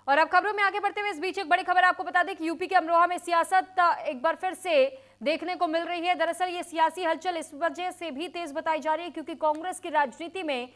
और अब खबरों में आगे बढ़ते हुए इस बीच एक बड़ी खबर आपको बता दें कि यूपी के अमरोहा में सियासत एक बार फिर से देखने को मिल रही है। दरअसल ये सियासी हलचल इस वजह से भी तेज बताई जा रही है क्योंकि कांग्रेस की राजनीति में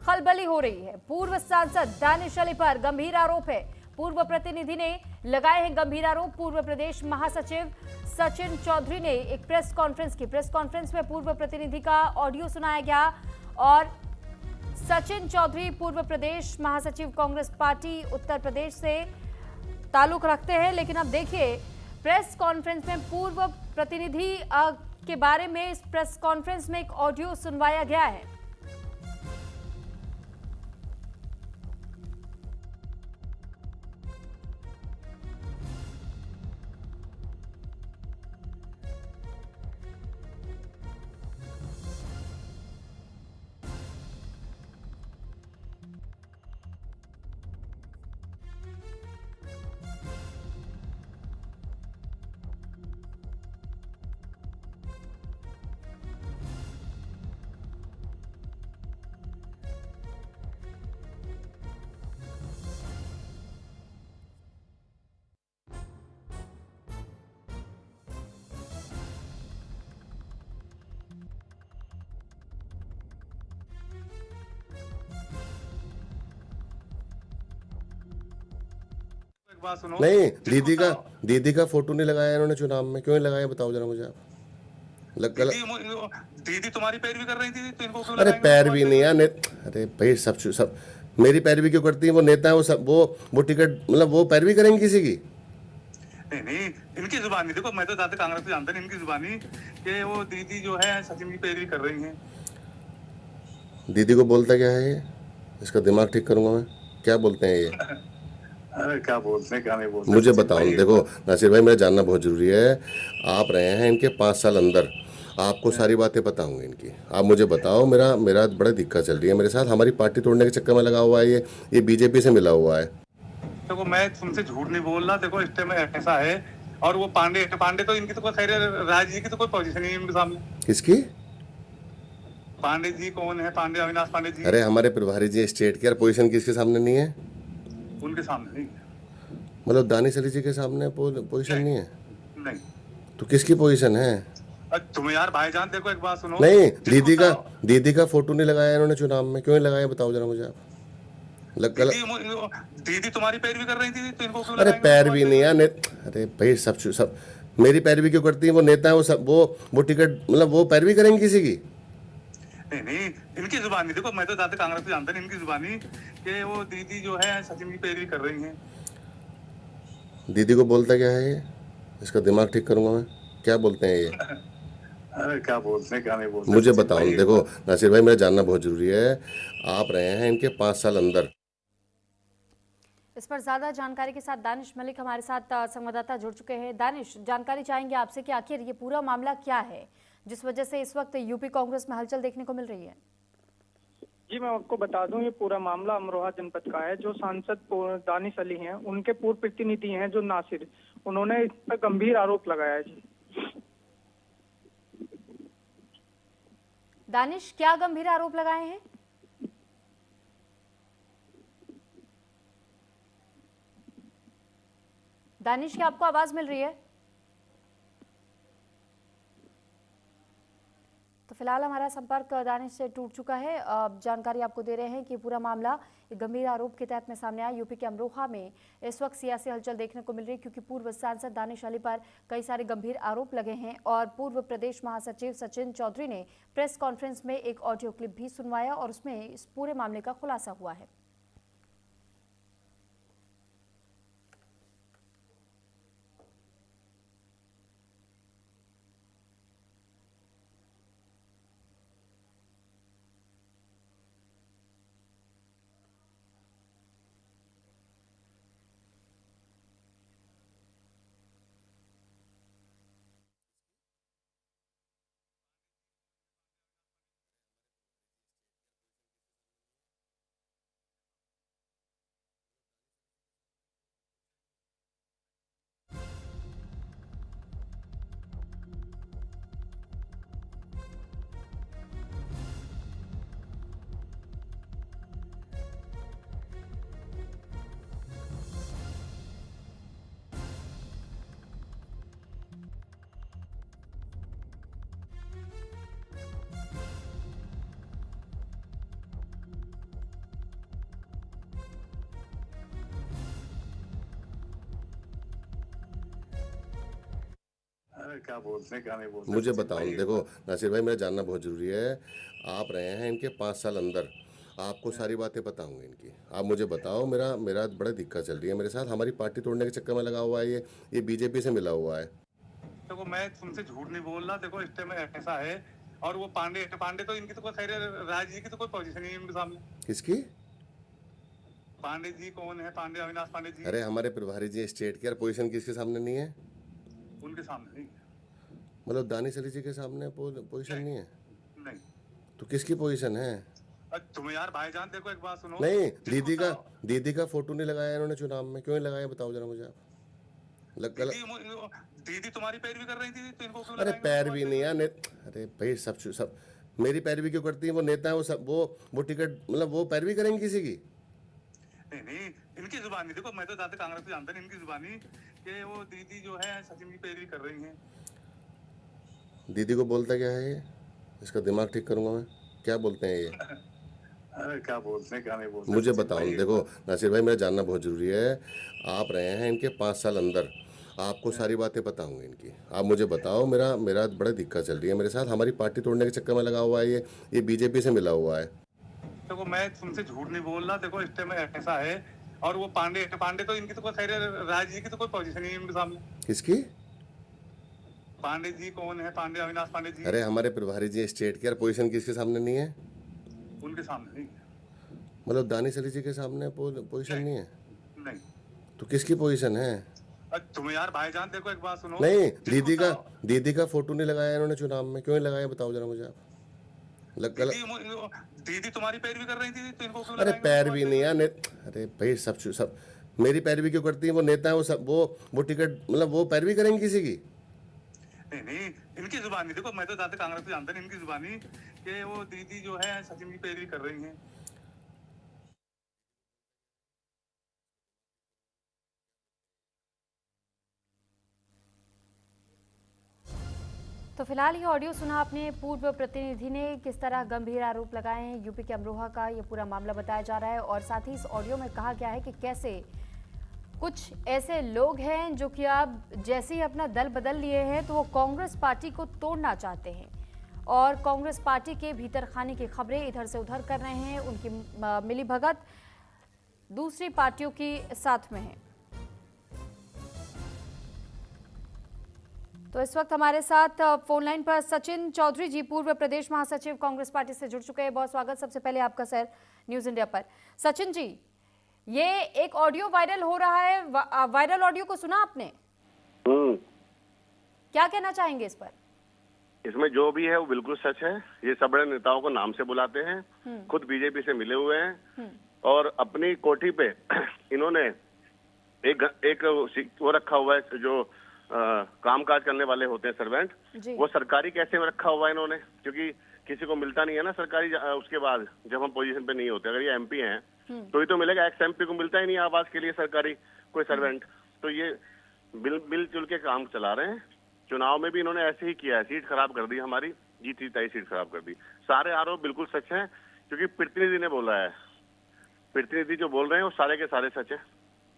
खलबली हो रही है। पूर्व सांसद दानिश अली पर गंभीर आरोप है। पूर्व प्रतिनिधि ने लगाए हैं गंभीर आरोप। पूर्व प्रदेश महासचिव सचिन चौधरी ने एक प्रेस कॉन्फ्रेंस की। प्रेस कॉन्फ्रेंस में पूर्व प्रतिनिधि का ऑडियो सुनाया गया और सचिन चौधरी पूर्व प्रदेश महासचिव कांग्रेस पार्टी उत्तर प्रदेश से ताल्लुक रखते हैं। लेकिन अब देखिए प्रेस कॉन्फ्रेंस में पूर्व प्रतिनिधि के बारे में इस प्रेस कॉन्फ्रेंस में एक ऑडियो सुनवाया गया है। बात सुनो। नहीं, दीदी का फोटो नहीं लगाया इन्होंने चुनाव में। क्यों नहीं लगाया बताओ जरा मुझे आप। दीदी तुम्हारी पैरवी कर रही थी तो इनको क्यों अरे लगाएंगे पैरवी नहीं यार, अरे भाई सब मेरी पैरवी क्यों करती है? वो नेता है, वो सब वो टिकट मतलब वो पैरवी करेंगे किसी की? नहीं नहीं, इनकी जुबानी देखो, मैं तो ज्यादा कांग्रेस से जानता नहीं, इनकी जुबानी कि वो दीदी जो है सचिन की पैरवी कर रही है। दीदी को बोलता क्या है ये? इसका दिमाग ठीक करूंगा मैं। क्या बोलते हैं ये? अरे क्या बोलते हैं क्या नहीं बोलते, मुझे बताओ। देखो नासिर भाई, मेरा जानना बहुत जरूरी है। आप रहे हैं इनके 5 साल अंदर, आपको सारी बातें पता होंगी इनकी। आप मुझे बताओ, मेरा मेरा बड़ा दिक्कत चल रही है मेरे साथ। हमारी पार्टी तोड़ने के चक्कर में लगा हुआ है ये बीजेपी से मिला हुआ है। देखो मैं तुमसे झूठ नहीं बोल रहा। देखो इस टाइम ऐसा है। और वो पांडे तो इनकी तो कोई खैर, राज जी की तो कोई पोजीशन नहीं है इनके सामने। किसकी? पांडे जी कौन है? पांडे, अविनाश पांडे जी। अरे हमारे प्रभारी जी स्टेट की पोजीशन किसके सामने नहीं है? उनके सामने नहीं। मतलब दानिश अली जी के सामने पोजीशन नहीं है? नहीं। तो किसकी पोजीशन है? तुम्हें यार भाईजान देखो एक बात सुनो। नहीं, दीदी का फोटो नहीं लगाया इन्होंने चुनाव में। क्यों नहीं लगाया बताओ जरा मुझे आप। दीदी तुम्हारी पैरवी कर रही थी तो इनको क्यों अरे लगाएंगे? पैरवी नहीं यार, अरे भाई सब मेरी पैरवी क्यों करती है? वो नेता है, वो सब वो टिकट मतलब वो पैरवी करेंगे किसी की? नहीं नहीं, इनकी जुबानी देखो, मैं तो ज्यादा कांग्रेस से जानता नहीं, इनकी जुबानी कि वो दीदी जो है सचिन की पैरवी कर रही है। दीदी को बोलता क्या है ये? इसका दिमाग ठीक करूंगा मैं। क्या बोलते हैं ये? अरे क्या बोलते हैं क्या नहीं बोलते, मुझे बताओ। देखो नासिर भाई, मेरा जानना बहुत जरूरी है। आप रहे हैं इनके 5 साल अंदर। इस पर ज्यादा जानकारी के साथ दानिश मलिक हमारे साथ संवाददाता जुड़ चुके हैं। दानिश, जानकारी चाहेंगे आपसे कि आखिर ये पूरा मामला क्या है जिस वजह से इस वक्त यूपी कांग्रेस में हलचल देखने को मिल रही है? जी मैं आपको बता दूं, ये पूरा मामला अमरोहा जनपद का है। जो सांसद दानिश अली हैं, उनके पूर्व प्रतिनिधि हैं जो नासिर, उन्होंने इस पर गंभीर आरोप लगाया है। जी दानिश, क्या गंभीर आरोप लगाए हैं? दानिश, क्या आपको आवाज मिल रही है? तो फिलहाल हमारा संपर्क दानिश से टूट चुका है। जानकारी आपको दे रहे हैं कि पूरा मामला एक गंभीर आरोप के तहत में सामने आया। यूपी के अमरोहा में इस वक्त सियासी हलचल देखने को मिल रही है क्योंकि पूर्व सांसद दानिश अली पर कई सारे गंभीर आरोप लगे हैं और पूर्व प्रदेश महासचिव सचिन चौधरी ने प्रेस कॉन्फ्रेंस में एक ऑडियो क्लिप भी सुनवाया और उसमें इस पूरे मामले का खुलासा हुआ है। क्या बोलते हैं क्या नहीं बोलते मुझे सचिन बताओ, भाई, देखो नासिर भाई, मेरा जानना बहुत ज़रूरी है। आप रहे हैं इनके 5 साल अंदर, आपको सारी बातें पता होंगी इनकी। आप मुझे बताओ, मेरा मेरा बड़ा दिक्कत चल रही है मेरे साथ। हमारी पार्टी तोड़ने के चक्कर में लगा हुआ है ये बीजेपी से मिला हुआ है। देखो मैं तुमसे झूठ नहीं बोल रहा। देखो इस टाइम ऐसा है। और वो पांडे पांडे तो इनकी तो कोई खैर राज जी की तो कोई पोजीशन नहीं है इनके सामने। किसकी? पांडे जी कौन है? पांडे अविनाश पांडे जी अरे हमारे प्रभारी जी स्टेट की, यार पोजीशन किसके सामने नहीं है? उनके सामने नहीं। मतलब दानिश अली जी के सामने पोजीशन नहीं है? नहीं। तो किसकी पोजीशन है? तुम यार भाईजान देखो एक बात सुनो। नहीं, जिसको दीदी का फोटो नहीं लगाया इन्होंने चुनाव में, क्यों नहीं लगाया बताओ जरा मुझे आप। दीदी तुम्हारी पैरवी कर रही थी तो इनको क्यों अरे लगाएंगे पैरवी तुम्हारी नहीं यार, अरे भाई सब मेरी पैरवी क्यों करती है? वो नेता है, वो सब वो टिकट, मतलब वो पैरवी करेंगे किसी की? नहीं नहीं, इनकी जुबानी देखो। मैं तो ज्यादा कांग्रेस को जानता नहीं। इनकी जुबानी कि वो दीदी जो है सचिन की पैरवी कर रही है। दीदी को बोलता क्या है ये? इसका दिमाग ठीक करूंगा मैं। क्या बोलते हैं ये? अरे क्या बोलते हैं क्या नहीं बोलते मुझे सचिन बताओ, भाई, देखो नासिर भाई, मेरा जानना बहुत ज़रूरी है। आप रहे हैं इनके 5 साल अंदर, आपको सारी बातें पता होंगी इनकी। आप मुझे बताओ, मेरा मेरा बड़ा दिक्कत चल रही है मेरे साथ। हमारी पार्टी तोड़ने के चक्कर में लगा हुआ है ये बीजेपी से मिला हुआ है। देखो मैं तुमसे झूठ नहीं बोल रहा। देखो इस टाइम ऐसा है। और वो पांडे पांडे तो इनकी तो कोई खैर राज जी की तो कोई पोजीशन नहीं है इनके सामने। किसकी? पांडे जी कौन है? पांडे अविनाश पांडे जी अरे हमारे प्रभारी जी स्टेट की, यार पोजीशन किसके सामने नहीं है? उनके सामने नहीं। मतलब दानिश अली जी के सामने पोजीशन नहीं है? नहीं। तो किसकी पोजीशन है? तुम यार भाईजान देखो एक बात सुनो। नहीं, जिसको दीदी का फोटो नहीं लगाया इन्होंने चुनाव में, क्यों नहीं लगाया बताओ जरा मुझे आप। दीदी तुम्हारी पैरवी कर रही थी तो इनको क्यों अरे लगाएंगे पैरवी तुम्हारी नहीं यार, अरे भाई सब मेरी पैरवी क्यों करती है? वो नेता है, वो सब वो टिकट, मतलब वो पैरवी करेंगे किसी की? नहीं नहीं, इनकी जुबानी देखो। मैं तो ज्यादा कांग्रेस को जानता नहीं। इनकी जुबानी कि वो दीदी जो है सचिन की पैरवी कर रही है। तो फिलहाल ये ऑडियो सुना आपने। पूर्व प्रतिनिधि ने किस तरह गंभीर आरोप लगाए हैं। यूपी के अमरोहा का ये पूरा मामला बताया जा रहा है और साथ ही इस ऑडियो में कहा गया है कि कैसे कुछ ऐसे लोग हैं जो कि अब जैसे ही अपना दल बदल लिए हैं तो वो कांग्रेस पार्टी को तोड़ना चाहते हैं और कांग्रेस पार्टी के भीतर खाने की खबरें इधर से उधर कर रहे हैं। उनकी मिलीभगत दूसरी पार्टियों की साथ में है। तो इस वक्त हमारे साथ फोन लाइन पर सचिन चौधरी जी, पूर्व प्रदेश महासचिव कांग्रेस पार्टी से जुड़ चुके हैं। बहुत स्वागत सबसे पहले आपका सर न्यूज इंडिया पर। सचिन जी, ये एक ऑडियो वायरल हो रहा है, वायरल ऑडियो को सुना आपने? क्या कहना चाहेंगे इस पर? इसमें जो भी है वो बिल्कुल सच है। ये सब बड़े नेताओं को नाम से बुलाते हैं, खुद बीजेपी से मिले हुए हैं और अपनी कोठी पे इन्होंने एक वो रखा हुआ है जो कामकाज करने वाले होते हैं सर्वेंट, वो सरकारी कैसे में रखा हुआ है इन्होंने, क्योंकि किसी को मिलता नहीं है ना सरकारी उसके बाद जब हम पोजीशन पे नहीं होते। अगर ये एमपी हैं तो ही तो मिलेगा, एक्स एमपी को मिलता ही नहीं आवाज के लिए सरकारी कोई सर्वेंट। तो ये मिलजुल के काम चला रहे हैं। चुनाव में भी इन्होंने ऐसे ही किया है, सीट खराब कर दी हमारी, जीती तय सीट खराब कर दी। सारे आरोप बिल्कुल सच हैं क्योंकि प्रतिनिधि ने बोला है, प्रतिनिधि जो बोल रहे हैं वो सारे के सारे सच है।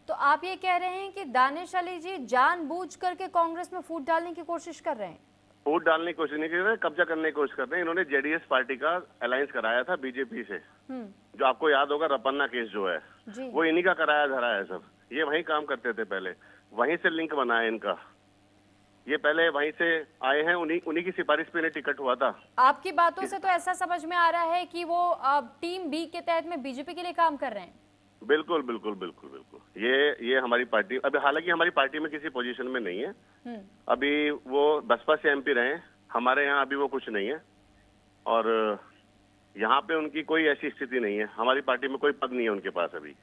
तो आप ये कह रहे हैं कि दानिश अली जी जानबूझ करके कांग्रेस में फूट डालने की कोशिश कर रहे हैं? फूट डालने की कोशिश नहीं कर रहे, कब्जा करने की कोशिश कर रहे हैं। इन्होंने जेडीएस पार्टी का अलायंस कराया था बीजेपी से, जो आपको याद होगा रपन्ना केस जो है वो इन्हीं का कराया धरा है सब। ये वहीं काम करते थे पहले, वहीं से लिंक बना है इनका। ये पहले वहीं से आए हैं, उन्हीं की सिफारिश पे इन्हें टिकट हुआ था। आपकी बातों से तो ऐसा समझ में आ रहा है कि वो टीम बी के तहत में बीजेपी के लिए काम कर रहे हैं। बिल्कुल बिल्कुल बिल्कुल बिल्कुल। ये हमारी पार्टी अभी, हालांकि हमारी पार्टी में किसी पोजीशन में नहीं है अभी। वो बसपा से एमपी रहे, हमारे यहाँ अभी वो कुछ नहीं है और यहाँ पे उनकी कोई ऐसी स्थिति नहीं है। हमारी पार्टी में कोई पद नहीं है उनके पास अभी।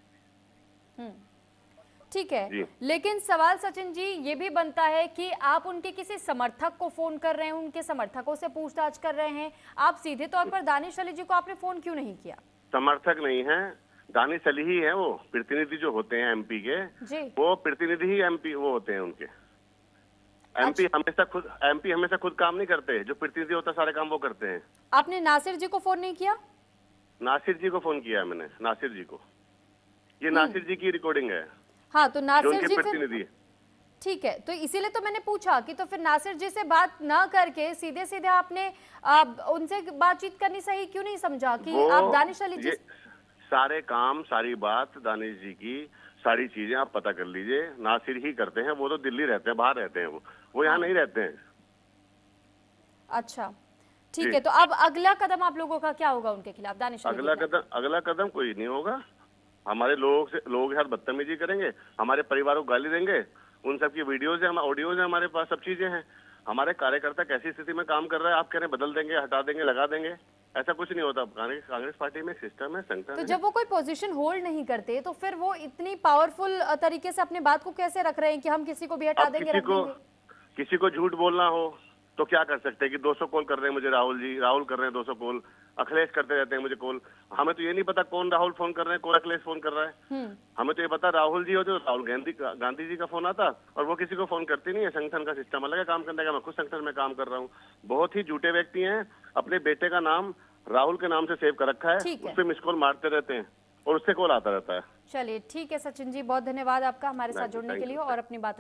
ठीक है, लेकिन सवाल सचिन जी ये भी बनता है कि आप उनके किसी समर्थक को फोन कर रहे हैं, उनके समर्थकों से पूछताछ कर रहे हैं। आप सीधे तौर पर दानिश अली जी को आपने फोन क्यों नहीं किया? समर्थक नहीं है, दानिश अली ही है वो। प्रतिनिधि जो होते हैं एमपी के वो प्रतिनिधि ही एमपी वो होते हैं उनके। एमपी हमेशा खुद काम नहीं करते, जो प्रतिनिधि होता है सारे काम वो करते हैं। आपने नासिर जी को फोन नहीं किया? नासिर जी को फोन किया है मैंने, नासिर जी को। ये नासिर जी की रिकॉर्डिंग है। हाँ, तो नासिर जी प्रतिनिधि। ठीक है, तो इसीलिए तो मैंने पूछा कि तो फिर नासिर जी से बात ना करके सीधे सीधे आपने उनसे बातचीत करनी सही क्यों नहीं समझा कि वो आप दानिश अली जी ये सारे काम, सारी बात दानिश जी की, सारी चीजें आप पता कर लीजिए। नासिर ही करते हैं, वो तो दिल्ली रहते हैं, बाहर रहते हैं, वो यहाँ नहीं रहते हैं। अच्छा ठीक जी। है, तो अब अगला कदम आप लोगों का क्या होगा उनके खिलाफ, दानिश अली के खिलाफ? अगला कदम कोई नहीं होगा। हमारे लोगों के साथ बदतमीजी करेंगे, हमारे परिवार को गाली देंगे, उन सब की वीडियोज है, ऑडियोज है हमारे पास, सब चीजें हैं। हमारे कार्यकर्ता कैसी स्थिति में काम कर रहा है, आप कह रहे हैं बदल देंगे, हटा देंगे, लगा देंगे, ऐसा कुछ नहीं होता। कांग्रेस पार्टी में सिस्टम है, संगठन तो है। जब वो कोई पोजीशन होल्ड नहीं करते तो फिर वो इतनी पावरफुल तरीके से अपनी बात को कैसे रख रहे हैं कि हम किसी को भी हटा अब देंगे, रख देंगे? किसी को झूठ बोलना हो तो क्या कर सकते हैं कि 200 कॉल कर रहे हैं मुझे राहुल कर रहे हैं 200 कॉल, अखिलेश करते रहते हैं मुझे कॉल। हमें तो ये नहीं पता कौन राहुल फोन कर रहे हैं, कौन अखिलेश फोन कर रहा है। हमें तो ये पता राहुल जी हो तो राहुल गांधी जी का फोन आता, और वो किसी को फोन करती नहीं है। संगठन का सिस्टम अलग है काम करने का, मैं खुद संगठन में काम कर रहा हूँ। बहुत ही झूठे व्यक्ति हैं, अपने बेटे का नाम राहुल के नाम से सेव कर रखा है, ठीक है। उस पर मिस कॉल मारते रहते हैं और उससे कॉल आता रहता है। चलिए ठीक है सचिन जी, बहुत धन्यवाद आपका हमारे साथ जुड़ने के लिए और अपनी बात